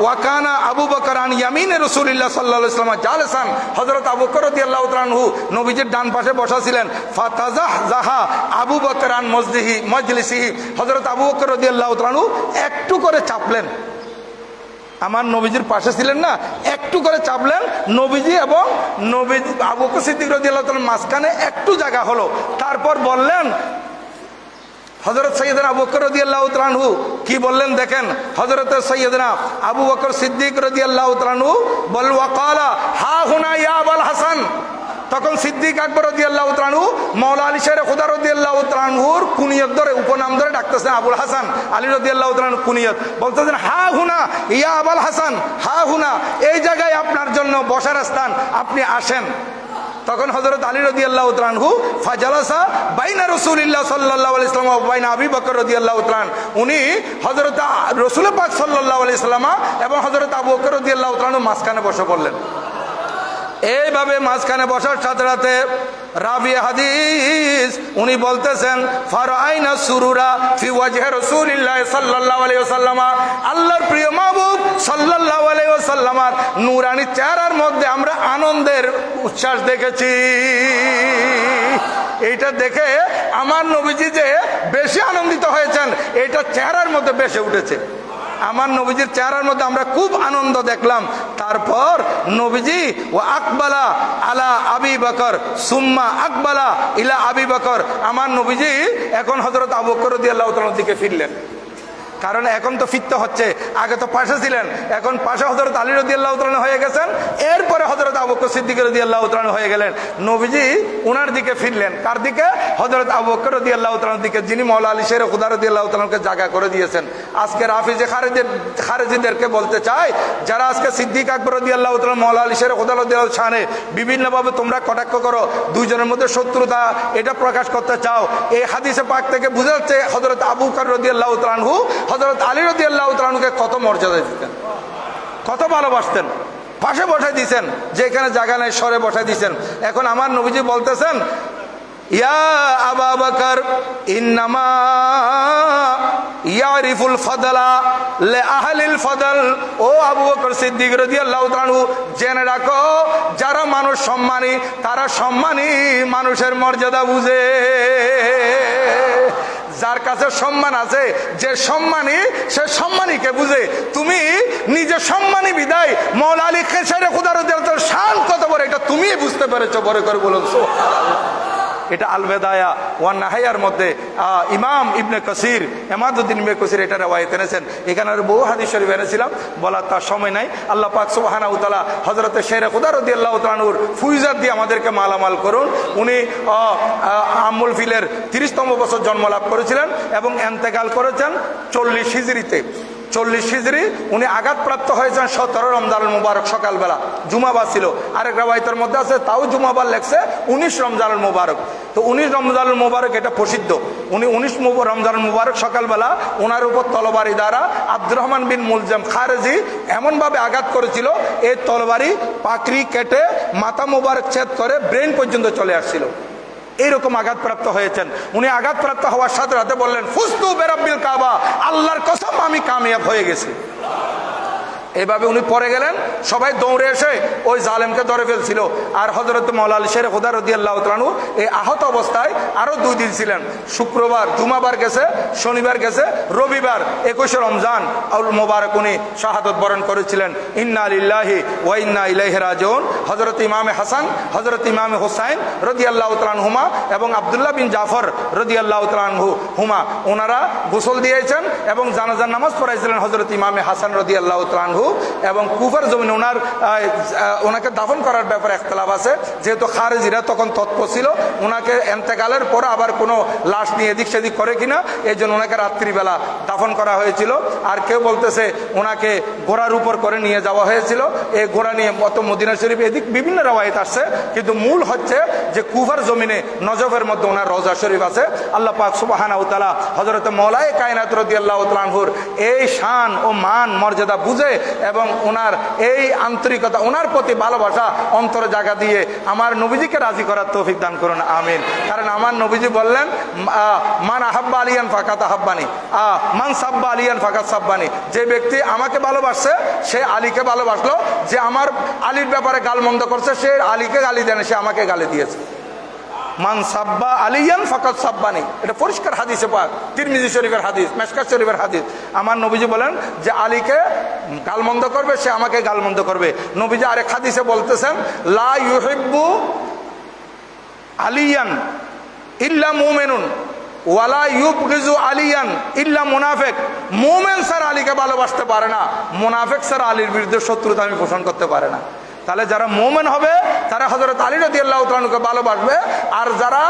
ওয়াকানা আবু বকর আন ইয়ামিনে রাসূলুল্লাহ সাল্লাল্লাহু আলাইহি ওয়াসাল্লাম জালিসান, হযরত আবু বকর রাদিয়াল্লাহু তাআলা আনহু নবীজির ডান পাশে বসা ছিলেন। ফাতাজাহজাহা আবু বকর আন মজলিসিহি, হযরত আবু বকর রাদিয়াল্লাহু তাআলা আনহু একটু করে চাপলেন, আমার নবীজির পাশে ছিলেন না, একটু করে চাপলেন। নবীজি এবং নবীজি আবু বকর সিদ্দিক রাদিয়াল্লাহু তাআলার মাঝখানে একটু জায়গা হলো। তারপর বললেন হযরত সাইয়েদনা আবু বকর রাদিয়াল্লাহু তাআলা আনহু কি বললেন দেখেন। হযরত সাইয়েদনা আবু বকর সিদ্দিক রাদিয়াল্লাহু তাআলা আনহু বল ওয়াকালা হা হুনা ইয়া আবুল হাসান। তখন সিদ্দিক আকবর রাদিয়াল্লাহু তাআলা আনহু মাওলা আলী শের খুদা রাদিয়াল্লাহু তাআলা আনহুর কুনিয়ত ধরে, উপনাম ধরে ডাকতেছেন আবুল হাসান। আলী রাদিয়াল্লাহু তাআলা আনহু কুনিয়ত বলতেছেন হা হুনা ইয়া আবুল হাসান, হা হুনা, এই জায়গায় আপনার জন্য বসার স্থান, আপনি আসেন। তখন হযরত আলী রাদিয়াল্লাহু তাআলা আনহু ফাজালাসা বাইনা রাসূলিল্লাহ সাল্লাল্লাহু আলাইহি ওয়াসাল্লাম ওয়া বাইনা আবি বকর রাদিয়াল্লাহু তাআলা, উনি হযরত রাসূল পাক সাল্লাল্লাহু আলাইহি ওয়াসাল্লাম এবং হযরত আবু বকর রাদিয়াল্লাহু তাআলা মাঝখানে বসে পড়লেন। এইভাবে মাঝখানে বসার সাথে সাথে রাবি হাদিস উনি বলতেছেন ফারাইনা সুরুরা ফি ওয়াজহি রাসূলিল্লাহ সাল্লাল্লাহু আলাইহি ওয়াসাল্লাম, আল্লাহর প্রিয় মাহবুব সাল্লাল্লাহু আলাইহি ওয়াসাল্লামের নূরানি চেহারার মধ্যে আমরা আনন্দের উচ্ছ্বাস দেখেছি। এইটা দেখে আমার নবীজি যে বেশি আনন্দিত হয়েছেন, এটা চেহারার মধ্যে বেশি উঠেছে। আমার নবীজির চেহারার মধ্যে আমরা খুব আনন্দ দেখলাম। তারপর নবীজি ও আকবালা আলা আবি বকর সুম্মা আকবালা ইলা আবি বকর, আমার নবীজি এখন হযরত আবু বকর রাদিয়াল্লাহু তাআলার দিকে ফিরলেন। কারণ এখন তো ফিরতে হচ্ছে, আগে তো পাশে ছিলেন, এখন পাশে হযরত আলী রাদিয়াল্লাহু তাআলা হয়ে গেছেন, এরপরে হযরত আবু বকর সিদ্দিক রাদিয়াল্লাহু তাআলা হয়ে গেলেন। নবীজি ওনার দিকে ফিরলেন, কার দিকে? হযরত আবু বকর রাদিয়াল্লাহু তাআলার দিকে, যিনি মাওলা আলী শের খুদা রাদিয়াল্লাহু তাআলাকে জায়গা করে দিয়েছেন। আজকে রাফিজে খারেজিদেরকে বলতে চাই, যারা আজকে সিদ্দিক আকবর রাদিয়াল্লাহু তাআলা মাওলা আলী শের খুদা রাদিয়াল্লাহু শানে বিভিন্নভাবে তোমরা কটাক্ষ করো, দুইজনের মধ্যে শত্রুতা এটা প্রকাশ করতে চাও, এই হাদিসে পাক থেকে বোঝা যাচ্ছে হযরত আবু বকর রাদিয়াল্লাহু তাআলা আনহু হযরত আলী রাদিয়াল্লাহু তাআলা আনহুকে কত মর্যাদা দিতেন, কত ভালোবাসতেন। পাশে বসাই দিয়েছেন, যেখানে জায়গা নেই সরে বসাই দিয়েছেন। এখন আমার নবীজি বলতেছেন, ইয়া আবু বকর ইন্নামা ইয়ারিফুল ফাদলা লি আহলিল ফাদল। ও আবু বকর সিদ্দিক রাদিয়াল্লাহু তাআলা আনহু, জেনে রাখো যারা মানুষ সম্মানী তারা সম্মানী মানুষের মর্যাদা বুঝে। যার কাছে সম্মান আছে, যে সম্মানী সে সম্মানীকে বুঝে। তুমি নিজে সম্মানী বিদায় মাওলা আলী শের খুদা রাদিয়াল্লাহু তাআলার শান কত বড় এটা তুমি বুঝতে পেরেছো। বড় করে বলুন সুবহানাল্লাহ। এটা আল বেদায়া ওয়ান নাহায়ার মধ্যে ইমাম ইবনে কাসির, এমাদউদ্দিন ইবনে কাসির এটা রওয়ায়াত এনেছেন। এখানে আর বহু হাদিস শরীফ এনেছিলাম, বলার তার সময় নাই। আল্লাহ পাক সুবহানাহু ওয়া তাআলা হযরত শের খুদা রাদিয়াল্লাহু তাআলা আনহুর ফুয়জাত দিয়ে আমাদেরকে মালামাল করুন। উনি আমুল ফিলের 30তম বছর জন্ম লাভ করেছিলেন এবং ইন্তেকাল করেছেন 40 হিজরিতে। 40 হিজরি উনি আঘাতপ্রাপ্ত হয়েছেন 17 রমজানুল মুবারক সকালবেলা, জুমাবার ছিল। আরেক রাওয়ায়াতের মধ্যে আছে তাও জুমাবার লেখছে 19 রমজানুল মুবারক। তো 19 রমজানুল মুবারক এটা প্রসিদ্ধ। উনি 19 রমজানুল মুবারক সকালবেলা ওনার উপর তলবারি দ্বারা আব্দুর রহমান বিন মুলজাম খারেজি এমনভাবে আঘাত করেছিল, এই তলবারি পাকড়ি কেটে মাথা মুবারক ছেদ করে ব্রেন পর্যন্ত চলে আসছিল। এইরকম আঘাতপ্রাপ্ত হয়েছেন। উনি আঘাতপ্রাপ্ত হওয়ার সাথে সাথে বললেন, ফুস্তু বিরাব্বিল কাবা, আল্লাহর কসম আমি কামিয়াব হয়ে গেছি। এভাবে উনি পড়ে গেলেন, সবাই দৌড়ে এসে ওই জালেমকে ধরে ফেলছিল। আর হযরত মাওলা আলী শের খুদা রাদিয়াল্লাহু তাআলা আনহু এই আহত অবস্থায় আরো 2 দিন ছিলেন। শুক্রবার জুমাবার গেছে, শনিবার গেছে, রবিবার 21 রমজান আল মুবারক উনি শাহাদত বরণ করেছিলেন। ইন্না লিল্লাহি ওয়া ইন্না ইলাইহি রাজিউন। হযরত ইমামে হাসান, হযরত ইমামে হুসাইন রাদিয়াল্লাহু তাআলা আনহুমা এবং আব্দুল্লাহ বিন জাফর রাদিয়াল্লাহু তাআলা আনহুমা ওনারা গোসল দিয়েছেন এবং জানাজার নামাজ পড়াইছিলেন হযরত ইমামে হাসান রাদিয়াল্লাহু তাআলা আনহু। এবং কুফার জমিনে ওনাকে দাফন করার ব্যাপারে ইখতিলাফ আছে, যেহেতু খারেজিরা তখন তৎপর ছিল। ওনাকে ইন্তেকালের পর আবার কোনো লাশ নিয়ে এদিক সেদিক করে কিনা, এই জন্য ওনাকে রাত্রিবেলা দাফন করা হয়েছিল। আর কেউ বলতেছে ওনাকে ঘোড়ার উপর করে নিয়ে যাওয়া হয়েছিল। এই ঘোড়া নিয়ে মত মদিনা শরীফ এদিক বিভিন্ন রওয়ায়াত আসছে, কিন্তু মূল হচ্ছে যে কুফার জমিনে নজফের মধ্যে ওনার রওজা শরীফ আছে। আল্লাহ পাক সুবহানাহু ওয়া তাআলা হযরত মাওলায়ে কায়নাত রাদিয়াল্লাহু তাআলা আনহুর এই শান ও মান মর্যাদা বুঝে এবং ওনার এই আন্তরিকতা, ওনার প্রতি ভালোবাসা অন্তরে জায়গা দিয়ে আমার নবীজিকে রাজি করার তৌফিক দান করুন, আমিন। কারণ আমার নবীজি বললেন, মান আহাব্বা আলিয়ান ফাকাত আহাব্বানি, মান সাব্বা আলিয়ান ফাকাত সাব্বানি। যে ব্যক্তি আমাকে ভালোবাসছে সে আলীকে ভালোবাসলো, যে আমার আলীর ব্যাপারে গালমন্দ করছে সে আলীকে গালি দেন, সে আমাকে গালি দিয়েছে। মান সাব্বা আলিয়ান ফাকাত সাব্বানি, এটা পরিষ্কার হাদিসে পাক, তিরমিজি শরীফের হাদিস, মিশকাত শরীফের হাদিস। আমার নবীজি বলেন যে আলীকে গালমন্দ করবে সে আমাকে গালমন্দ করবে। নবীজি আরেক হাদিসে বলতেছেন, লা ইউহিব্বু আলিয়ান ইল্লা মুমিনুন ওয়ালা ইউবগিজু আলিয়ান ইল্লা মুনাফিক। মুমিন ছাড়া আলীকে ভালোবাসতে পারে না, মুনাফিক ছাড়া আলীর বিরুদ্ধে শত্রুতা আমি পোষণ করতে পারে না। তাহলে যারা মুমিন হবে তারা হযরত আলী রাদিয়াল্লাহু তাআলা আনহুকে ভালোবাসবে, আর যারা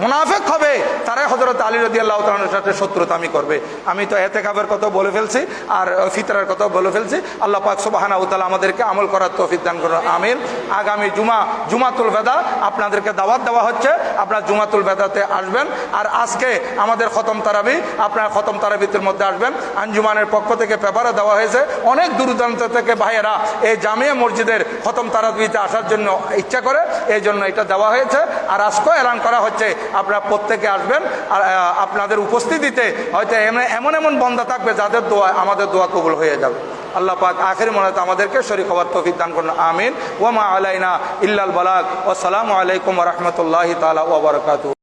মুনাফিক হবে তারা হযরত আলী রাদিয়াল্লাহু তাআলা আনহুর সাথে শত্রুতামি করবে। আমি তো ইতিকাফের কথা বলে ফেলছি আর ফিতরার কথা বলে ফেলছি। আল্লাহ পাক সুবহানাহু ওয়া তাআলা আমাদেরকে আমল করার তৌফিক দান করুন, আমিন। আগামী জুমাতুল বেদা আপনাদেরকে দাওয়াত দেওয়া হচ্ছে, আপনারা জুমাতুল বেদাতে আসবেন। আর আজকে আমাদের খতম তারাবি, আপনারা খতম তারাবিতের মধ্যে আসবেন। আঞ্জুমানের পক্ষ থেকে পেপারে দেওয়া হয়েছে, অনেক দূরদূরান্ত থেকে ভাইয়েরা এই জামিয়া মসজিদের খতম তারাবিতে আসার জন্য ইচ্ছা করে, এই জন্য এটা দেওয়া হয়েছে। আর আজকেও এলান করা হচ্ছে আপনারা প্রত্যেকে আসবেন। আর আপনাদের উপস্থিতিতে হয়তো এমন এমন বান্দা থাকবে যাদের দোয়া আমাদের দোয়া কবুল হয়ে যাবে। আল্লাহ পাক আখির মোনাজাতে আমাদেরকে শরীক হওয়ার তৌফিক দান করুন, আমিন। ওয়া মা আলাইনা ইল্লাল বালাগ। ওয়া আসসালামু আলাইকুম ওয়া রাহমাতুল্লাহি তাআলা ওয়া বারাকাতুহু।